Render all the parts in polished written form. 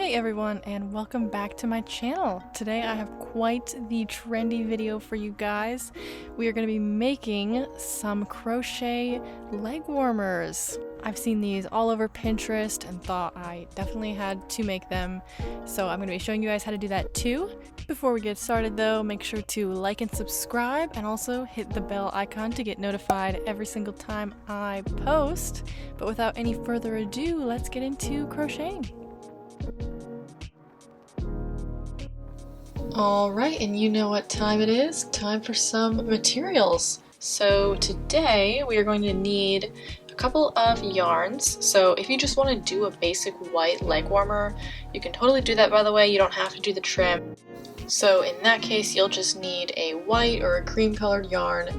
Hey everyone, and welcome back to my channel. Today I have quite the trendy video for you guys. We are going to be making some crochet leg warmers. I've seen these all over Pinterest and thought I definitely had to make them, so I'm going to be showing you guys how to do that too. Before we get started though, make sure to like and subscribe and also hit the bell icon to get notified every single time I post. But without any further ado, let's get into crocheting. Alright, and you know what time it is. Time for some materials. So today we are going to need a couple of yarns. So if you just want to do a basic white leg warmer, you can totally do that, by the way. You don't have to do the trim. So in that case, you'll just need a white or a cream colored yarn,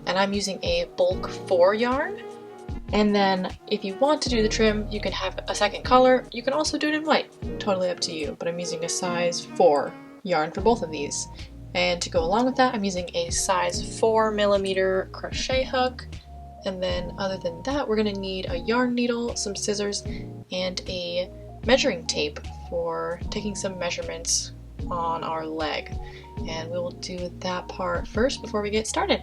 and I'm using a bulk 4 yarn. And then if you want to do the trim, you can have a second color. You can also do it in white. Totally up to you, but I'm using a size 4 yarn for both of these. And to go along with that, I'm using a size 4mm crochet hook. And then other than that, we're going to need a yarn needle, some scissors, and a measuring tape for taking some measurements on our leg. And we will do that part first before we get started.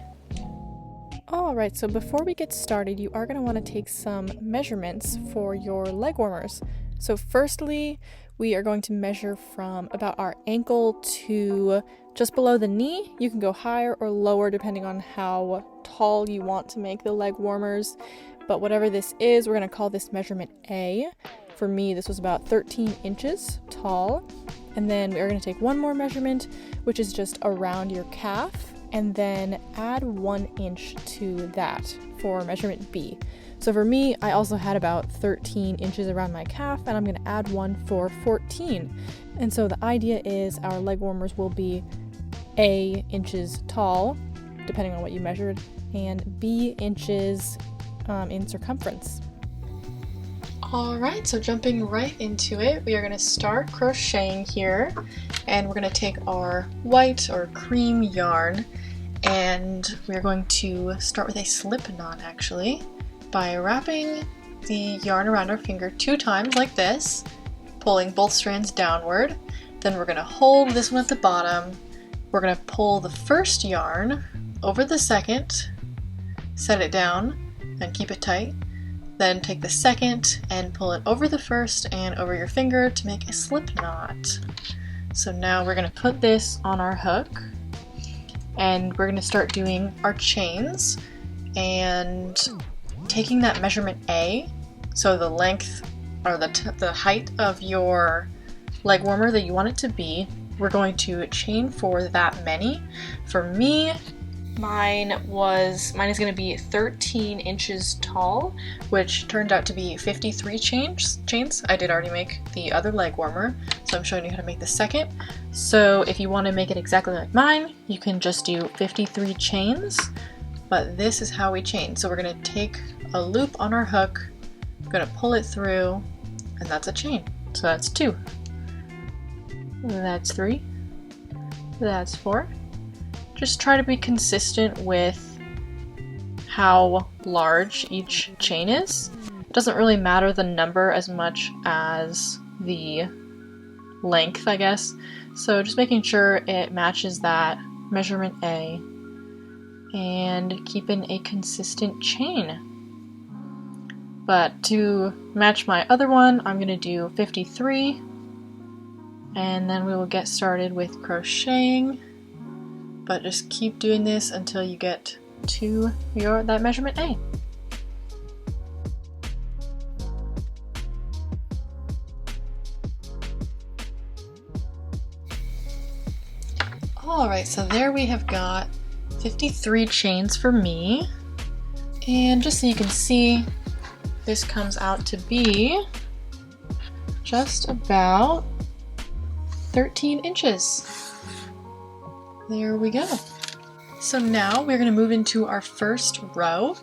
Alright, so before we get started, you are going to want to take some measurements for your leg warmers. So firstly, we are going to measure from about our ankle to just below the knee. You can go higher or lower depending on how tall you want to make the leg warmers. But whatever this is, we're going to call this measurement A. For me, this was about 13 inches tall. And then we're going to take one more measurement, which is just around your calf, and then add 1 inch to that for measurement B. So for me, I also had about 13 inches around my calf, and I'm going to add one for 14. And so the idea is our leg warmers will be A inches tall, depending on what you measured, and B inches in circumference. Alright, so jumping right into it, we are going to start crocheting here, and we're going to take our white or cream yarn, and we're going to start with a slip knot actually, by wrapping the yarn around our finger 2 times like this, pulling both strands downward. Then we're going to hold this one at the bottom. We're going to pull the first yarn over the second, set it down, and keep it tight. Then take the second and pull it over the first and over your finger to make a slip knot. So now we're going to put this on our hook, and we're going to start doing our chains, and taking that measurement A, so the length or the height of your leg warmer that you want it to be, we're going to chain for that many. For me, mine is going to be 13 inches tall, which turned out to be 53 chains. I did already make the other leg warmer, so I'm showing you how to make the second. So if you want to make it exactly like mine, you can just do 53 chains, but this is how we chain. So we're going to take a loop on our hook, we're going to pull it through, and that's a chain. So that's 2, that's 3, that's 4. Just try to be consistent with how large each chain is. It doesn't really matter the number as much as the length, I guess. So just making sure it matches that measurement A and keeping a consistent chain. But to match my other one, I'm going to do 53, and then we will get started with crocheting. But just keep doing this until you get to that measurement A. Alright, so there we have got 53 chains for me. And just so you can see, this comes out to be just about 13 inches. There we go. So now we're going to move into our first row,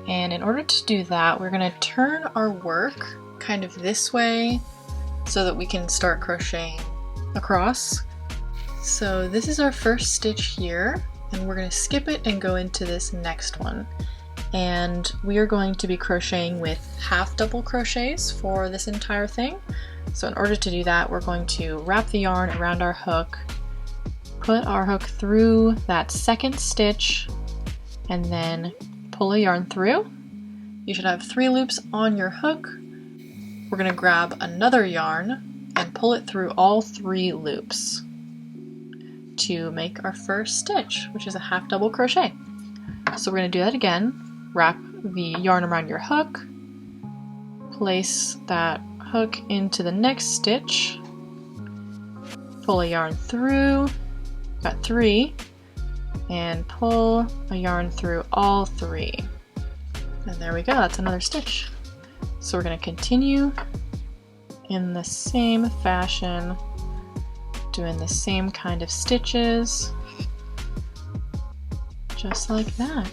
and in order to do that, we're going to turn our work kind of this way so that we can start crocheting across. So this is our first stitch here, and we're going to skip it and go into this next one. And we are going to be crocheting with half double crochets for this entire thing. So in order to do that, we're going to wrap the yarn around our hook, put our hook through that second stitch, and then pull a yarn through. You should have 3 loops on your hook. We're going to grab another yarn and pull it through all 3 loops to make our first stitch, which is a half double crochet. So we're going to do that again. Wrap the yarn around your hook, place that hook into the next stitch, pull a yarn through, got 3, and pull a yarn through all 3. And there we go, that's another stitch. So we're going to continue in the same fashion, doing the same kind of stitches, just like that.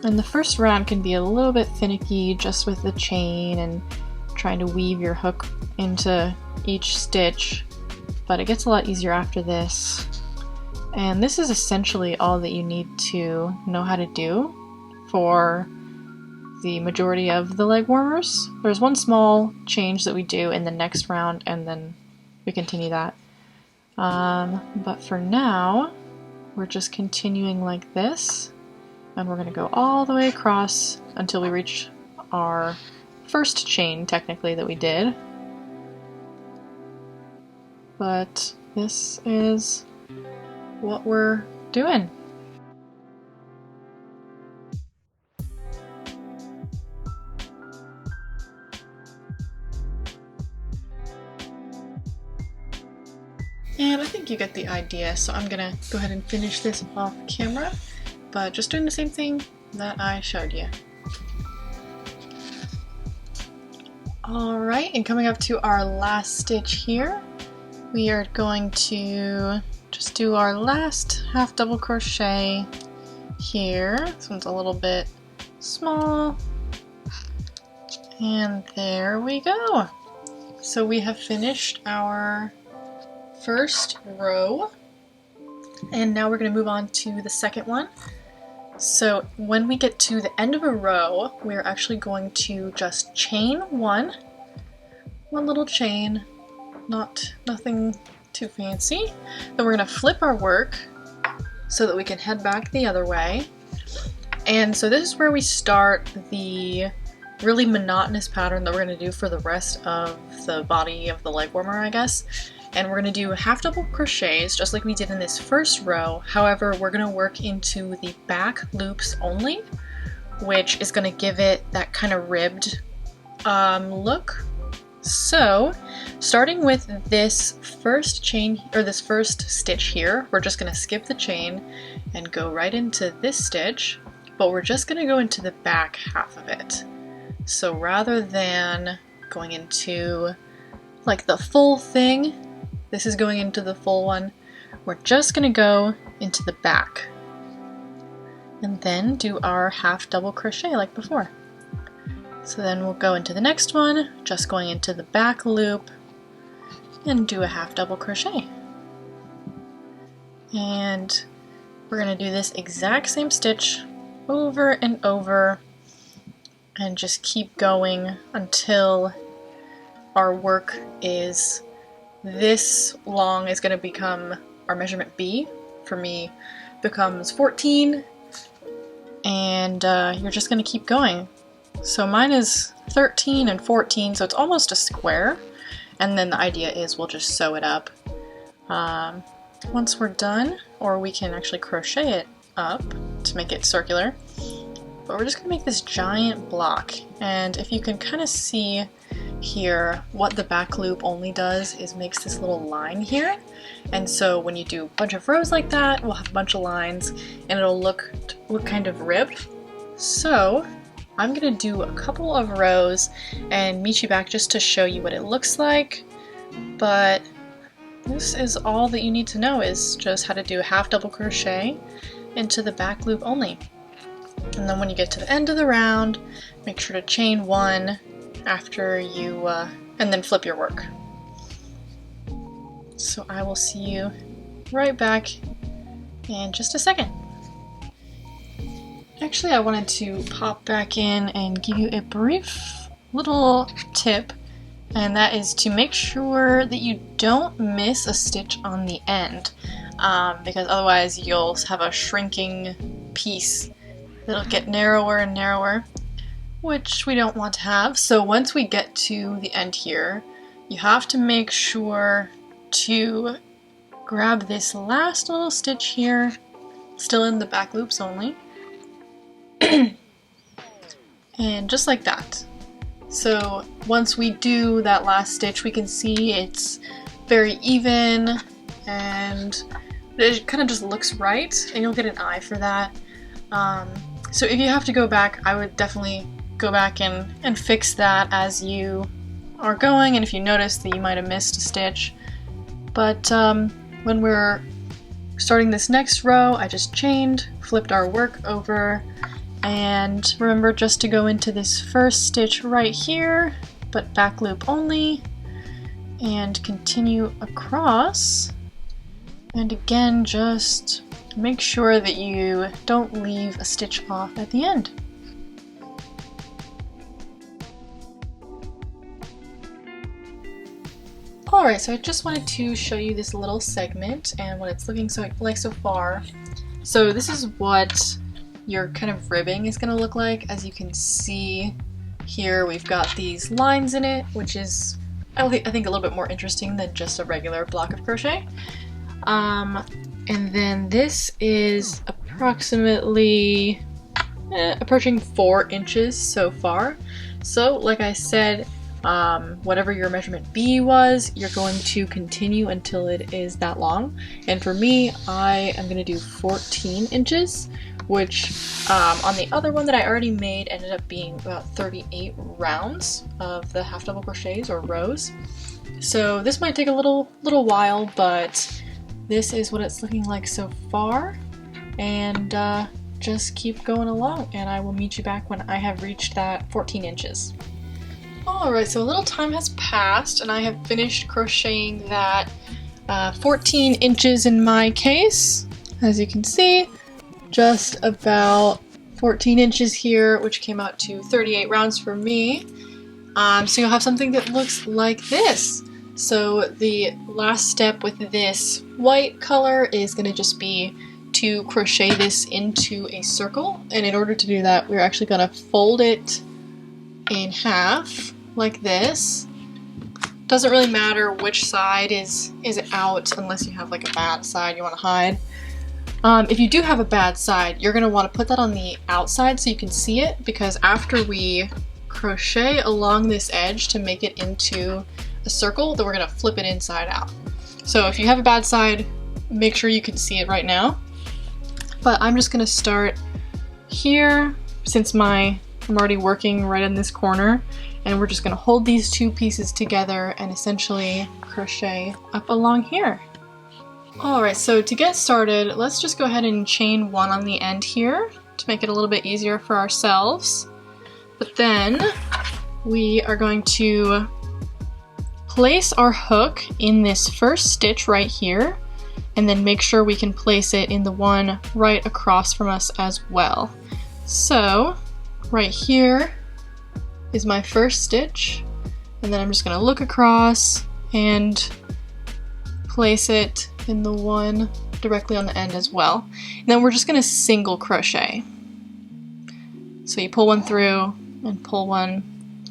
And the first round can be a little bit finicky just with the chain and trying to weave your hook into each stitch, but it gets a lot easier after this. And this is essentially all that you need to know how to do for the majority of the leg warmers. There's one small change that we do in the next round, and then we continue that. But for now, we're just continuing like this. And we're going to go all the way across until we reach our first chain, technically, that we did. But this is what we're doing. And I think you get the idea, so I'm going to go ahead and finish this off camera. But just doing the same thing that I showed you. Alright, and coming up to our last stitch here, we are going to just do our last half double crochet here. This one's a little bit small. And there we go. So we have finished our first row. And now we're going to move on to the second one. So when we get to the end of a row, we're actually going to just chain one little chain, nothing too fancy. Then we're going to flip our work so that we can head back the other way. And so this is where we start the really monotonous pattern that we're going to do for the rest of the body of the leg warmer, I guess. And we're going to do half double crochets just like we did in this first row. However, we're going to work into the back loops only, which is going to give it that kind of ribbed look. So starting with this first chain, or this first stitch here, we're just going to skip the chain and go right into this stitch, but we're just going to go into the back half of it. So rather than going into like the full thing, this is going into the full one. We're just going to go into the back and then do our half double crochet like before. So then we'll go into the next one, just going into the back loop and do a half double crochet. And we're going to do this exact same stitch over and over and just keep going until our work is this long is going to become our measurement B. For me, becomes 14, and you're just going to keep going. So mine is 13 and 14, so it's almost a square, and then the idea is we'll just sew it up once we're done, or we can actually crochet it up to make it circular. But we're just going to make this giant block, and if you can kind of see here, what the back loop only does is makes this little line here. And so when you do a bunch of rows like that, we'll have a bunch of lines and it'll look kind of ribbed. So I'm gonna do a couple of rows and meet you back just to show you what it looks like. But this is all that you need to know, is just how to do a half double crochet into the back loop only. And then when you get to the end of the round, make sure to chain one after you, and then flip your work. So I will see you right back in just a second. Actually, I wanted to pop back in and give you a brief little tip, and that is to make sure that you don't miss a stitch on the end, because otherwise you'll have a shrinking piece that'll get narrower and narrower, which we don't want to have. So once we get to the end here, you have to make sure to grab this last little stitch here, still in the back loops only, and just like that. So once we do that last stitch, we can see it's very even and it kind of just looks right, and you'll get an eye for that. So if you have to go back, I would definitely go back and fix that as you are going, and if you notice that you might have missed a stitch. But when we're starting this next row, I just chained, flipped our work over, and remember just to go into this first stitch right here, but back loop only, and continue across. And again, just make sure that you don't leave a stitch off at the end. Alright, so I just wanted to show you this little segment and what it's looking like so far. So this is what your kind of ribbing is going to look like. As you can see here, we've got these lines in it, which is, I think, a little bit more interesting than just a regular block of crochet. And then this is approximately approaching 4 inches so far. So like I said, whatever your measurement B was, you're going to continue until it is that long. And for me, I am going to do 14 inches, which on the other one that I already made ended up being about 38 rounds of the half double crochets or rows. So this might take a little while, but this is what it's looking like so far. And just keep going along, and I will meet you back when I have reached that 14 inches. Alright, so a little time has passed and I have finished crocheting that 14 inches in my case. As you can see, just about 14 inches here, which came out to 38 rounds for me. So you'll have something that looks like this. So the last step with this white color is going to just be to crochet this into a circle, and in order to do that, we're actually going to fold it in half like this. Doesn't really matter which side is out unless you have like a bad side you want to hide. If you do have a bad side, you're going to want to put that on the outside so you can see it, because after we crochet along this edge to make it into a circle, then we're going to flip it inside out. So if you have a bad side, make sure you can see it right now. But I'm just going to start here since I'm already working right in this corner, and we're just going to hold these two pieces together and essentially crochet up along here. Alright, so to get started, let's just go ahead and chain one on the end here to make it a little bit easier for ourselves. But then we are going to place our hook in this first stitch right here, and then make sure we can place it in the one right across from us as well. So right here is my first stitch, and then I'm just going to look across and place it in the one directly on the end as well. And then we're just going to single crochet. So you pull one through and pull one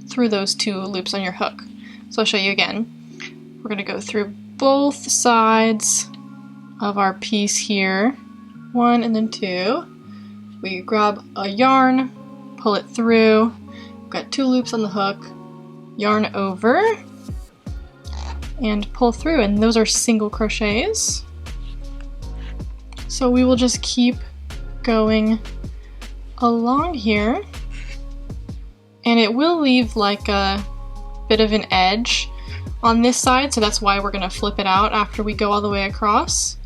through those two loops on your hook. So I'll show you again. We're going to go through both sides of our piece here, one and then two. We grab a yarn, pull it through. We've got two loops on the hook, yarn over, and pull through, and those are single crochets. So we will just keep going along here, and it will leave like a bit of an edge on this side, so that's why we're going to flip it out after we go all the way across.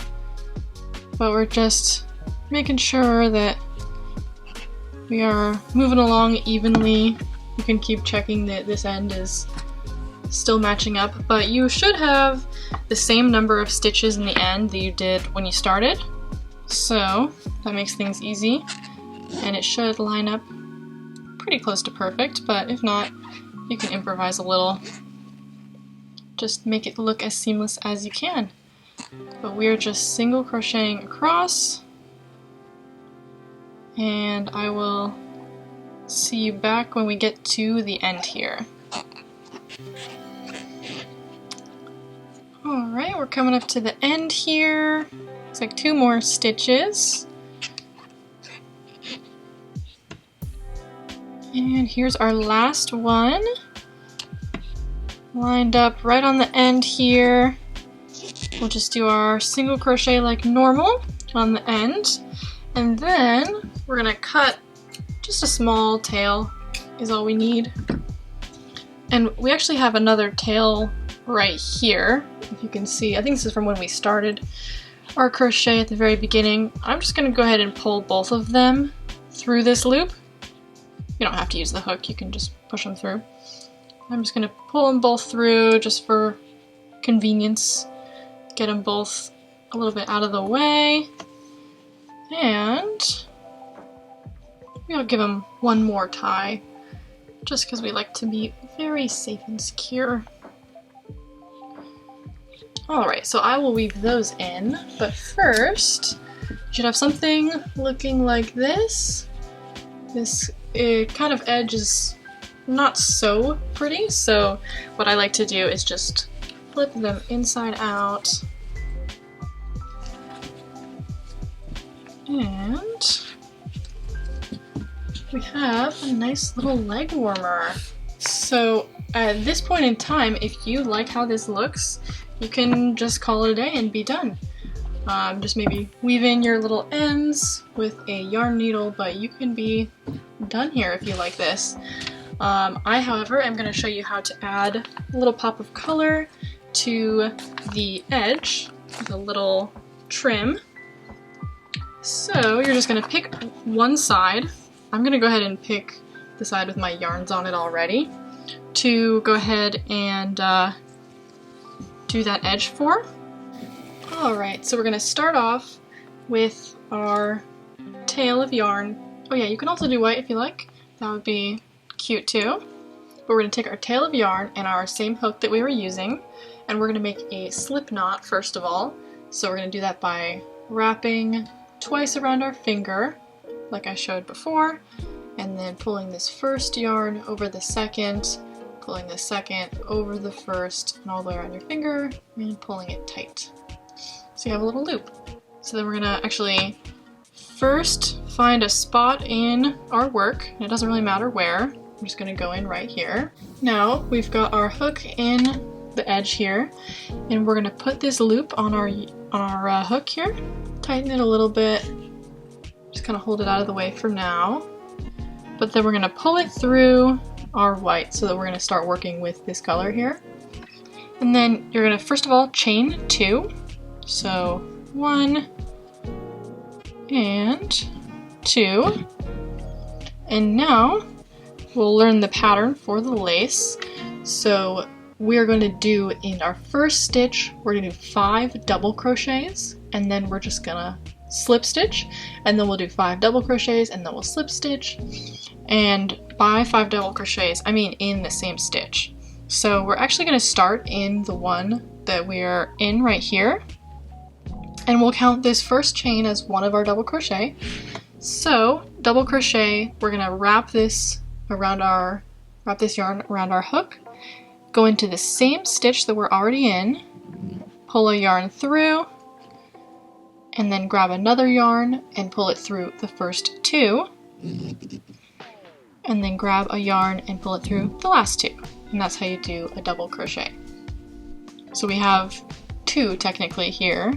But we're just making sure that we are moving along evenly. You can keep checking that this end is still matching up, but you should have the same number of stitches in the end that you did when you started. So that makes things easy, and it should line up pretty close to perfect, but if not, you can improvise a little. Just make it look as seamless as you can. But we're just single crocheting across, and I will see you back when we get to the end here. Alright, we're coming up to the end here. It's like 2 more stitches. And here's our last one. Lined up right on the end here. We'll just do our single crochet like normal on the end. And then we're gonna cut just a small tail is all we need. And we actually have another tail right here, if you can see. I think this is from when we started our crochet at the very beginning. I'm just gonna go ahead and pull both of them through this loop. You don't have to use the hook, you can just push them through. I'm just gonna pull them both through just for convenience. Get them both a little bit out of the way. And we'll give them one more tie, just because we like to be very safe and secure. Alright, so I will weave those in, but first, you should have something looking like this. This kind of edge is not so pretty, so what I like to do is just flip them inside out. And we have a nice little leg warmer. So at this point in time, if you like how this looks, you can just call it a day and be done. Just maybe weave in your little ends with a yarn needle, but you can be done here if you like this. I, however, am going to show you how to add a little pop of color to the edge with a little trim. So you're just going to pick one side. I'm going to go ahead and pick the side with my yarns on it already to go ahead and do that edge for. Alright, so we're going to start off with our tail of yarn. Oh yeah, you can also do white if you like. That would be cute too. But we're going to take our tail of yarn and our same hook that we were using, and we're going to make a slip knot first of all. So we're going to do that by wrapping twice around our finger, like I showed before, and then pulling this first yarn over the second, pulling the second over the first, and all the way around your finger, and pulling it tight. So you have a little loop. So then we're gonna actually first find a spot in our work, and it doesn't really matter where. I'm just gonna go in right here. Now we've got our hook in the edge here, and we're gonna put this loop on our hook here. Tighten it a little bit. Just kind of hold it out of the way for now. But then we're gonna pull it through our white so that we're gonna start working with this color here. And then you're gonna first of all chain 2. So 1 and 2. And now we'll learn the pattern for the lace. So we're going to do in our first stitch, we're going to do 5 double crochets, and then we're just gonna slip stitch, and then we'll do 5 double crochets, and then we'll slip stitch. And by 5 double crochets, I mean in the same stitch. So we're actually going to start in the one that we're in right here, and we'll count this first chain as one of our double crochet. So double crochet, we're gonna wrap this yarn around our hook, go into the same stitch that we're already in, pull a yarn through, and then grab another yarn and pull it through the first 2, and then grab a yarn and pull it through the last 2. And that's how you do a double crochet. So we have 2 technically here.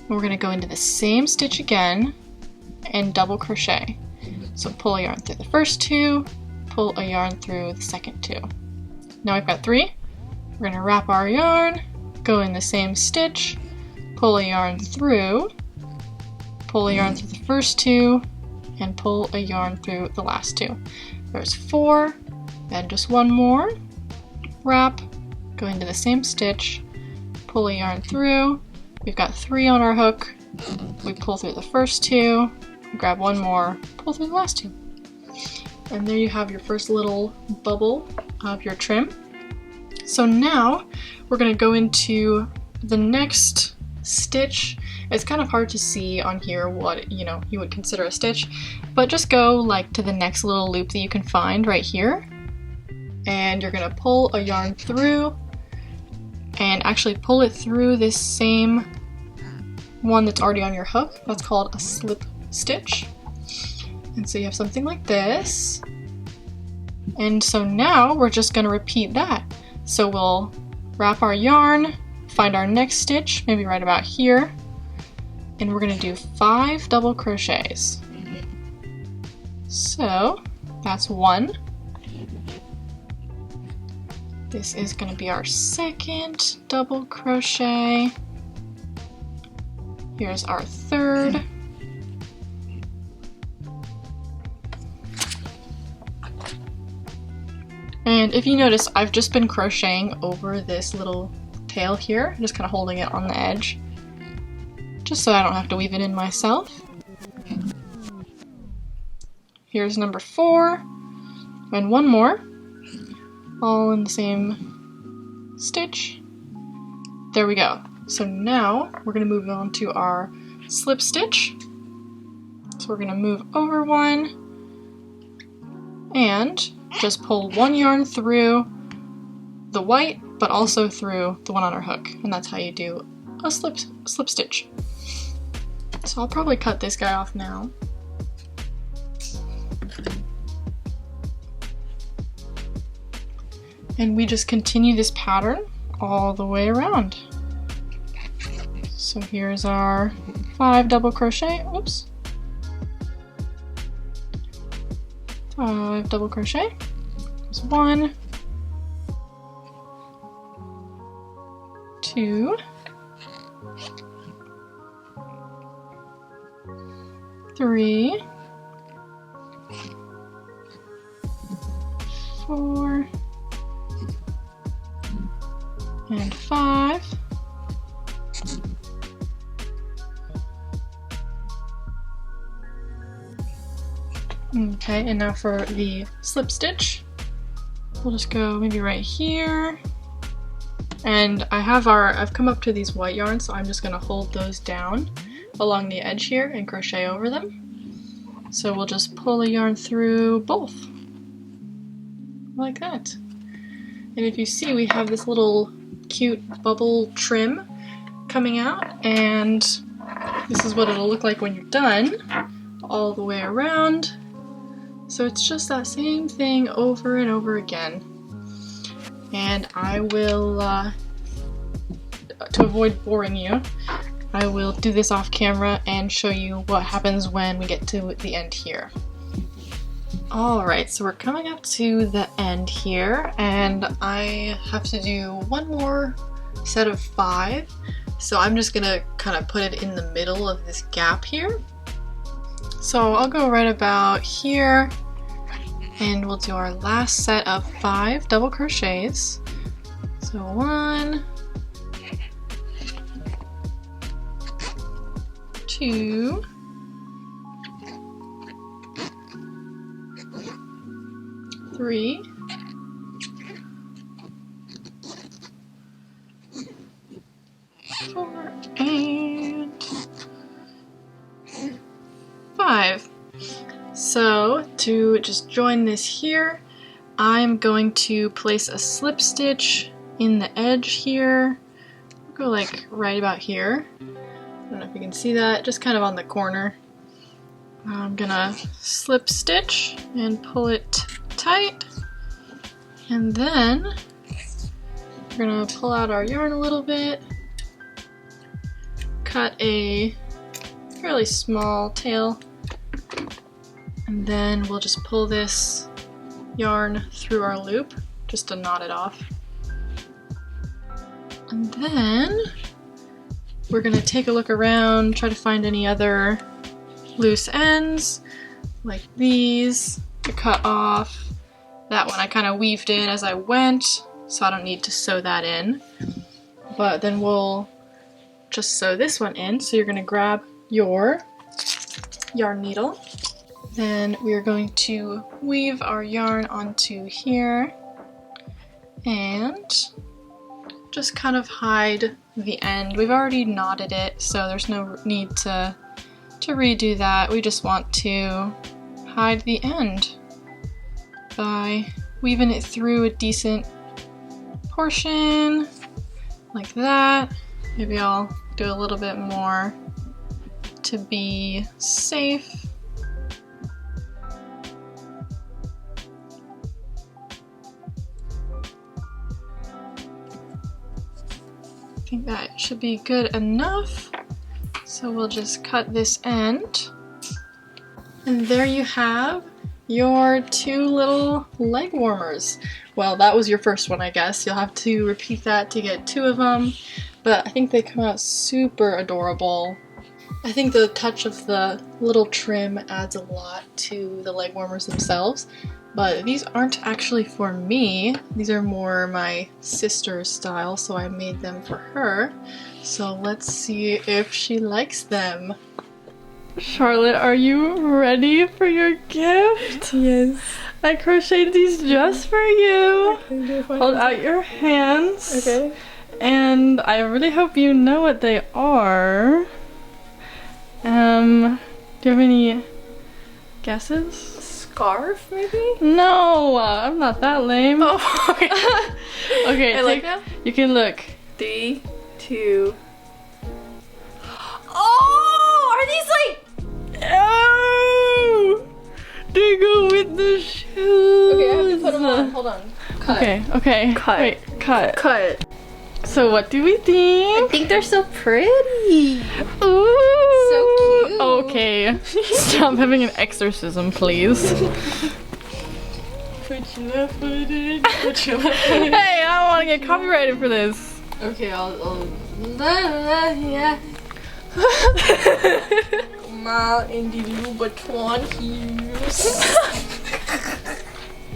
We're going to go into the same stitch again and double crochet. So pull a yarn through the first 2, pull a yarn through the second 2. Now we've got 3. We're going to wrap our yarn, go in the same stitch, pull a yarn through, pull a yarn through the first 2, and pull a yarn through the last 2. There's 4, then just 1 more, wrap, go into the same stitch, pull a yarn through. We've got 3 on our hook, we pull through the first 2, we grab 1 more, pull through the last 2. And there you have your first little bubble of your trim. So now we're going to go into the next stitch. It's kind of hard to see on here what, you know, you would consider a stitch, but just go like to the next little loop that you can find right here. And you're going to pull a yarn through and actually pull it through this same one that's already on your hook. That's called a slip stitch. And so you have something like this. And so now we're just going to repeat that. So we'll wrap our yarn, find our next stitch, maybe right about here, and we're going to do 5 double crochets. So that's 1. This is going to be our second double crochet. Here's our third. And if you notice, I've just been crocheting over this little tail here, just kind of holding it on the edge, just so I don't have to weave it in myself. Here's number 4, and 1 more, all in the same stitch. There we go. So now we're going to move on to our slip stitch. So we're going to move over 1 and just pull 1 yarn through the white, but also through the one on our hook, and that's how you do a slip stitch. So I'll probably cut this guy off now. And we just continue this pattern all the way around. So here's our 5 double crochet, oops. 5 double crochet. There's 1, 2, 3, 4, and 5. Okay, and now for the slip stitch, we'll just go maybe right here. And I've come up to these white yarns, so I'm just going to hold those down along the edge here and crochet over them. So we'll just pull a yarn through both, like that. And if you see, we have this little cute bubble trim coming out, and this is what it'll look like when you're done, all the way around. So it's just that same thing over and over again. And I will, to avoid boring you, I will do this off camera and show you what happens when we get to the end here. Alright, so we're coming up to the end here, and I have to do 1 more set of 5. So I'm just gonna kind of put it in the middle of this gap here. So I'll go right about here, and we'll do our last set of 5 double crochets. So 1, 2, 3, 4, and 5. So to just join this here, I'm going to place a slip stitch in the edge here. I'll go like right about here. I don't know if you can see that, just kind of on the corner. I'm gonna slip stitch and pull it tight, and then we're gonna pull out our yarn a little bit, cut a fairly small tail, and then we'll just pull this yarn through our loop just to knot it off. And then we're gonna take a look around, try to find any other loose ends like these to cut off. That one I kind of weaved in as I went, so I don't need to sew that in. But then we'll just sew this one in. So you're gonna grab your yarn needle Then we're going to weave our yarn onto here and just kind of hide the end. We've already knotted it, so there's no need to redo that. We just want to hide the end by weaving it through a decent portion like that. Maybe I'll do a little bit more to be safe. I think that should be good enough. So we'll just cut this end. And there you have your 2 little leg warmers. Well, that was your first one, I guess. You'll have to repeat that to get 2 of them. But I think they come out super adorable. I think the touch of the little trim adds a lot to the leg warmers themselves. But these aren't actually for me. These are more my sister's style, so I made them for her. So let's see if she likes them. Charlotte, are you ready for your gift? Yes. I crocheted these just for you. Okay, Hold out your hands. Okay. And I really hope you know what they are. Do you have any guesses? Scarf, maybe? No, I'm not that lame. Oh, okay. Okay, I like them? You can look. 3, 2. Oh, are these like? Oh, they go with the shoes. Okay, I have to put them on. Hold on. Cut. Okay. Cut. Wait, cut. Cut. So what do we I think? think they're so pretty. Ooh. So cute. Okay. Stop having an exorcism, please. Put your left foot in. Put your left foot in. Hey, I don't want to get copyrighted for this. Okay, I'll yeah. Mal in die Louboutin heels.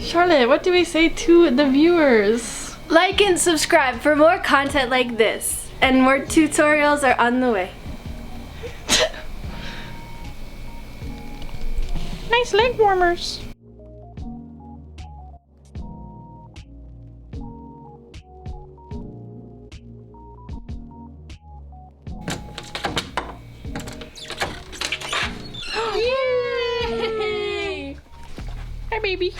Charlotte, what do we say to the viewers? Like and subscribe for more content like this. And more tutorials are on the way. Nice leg warmers. Yay! Hi, baby.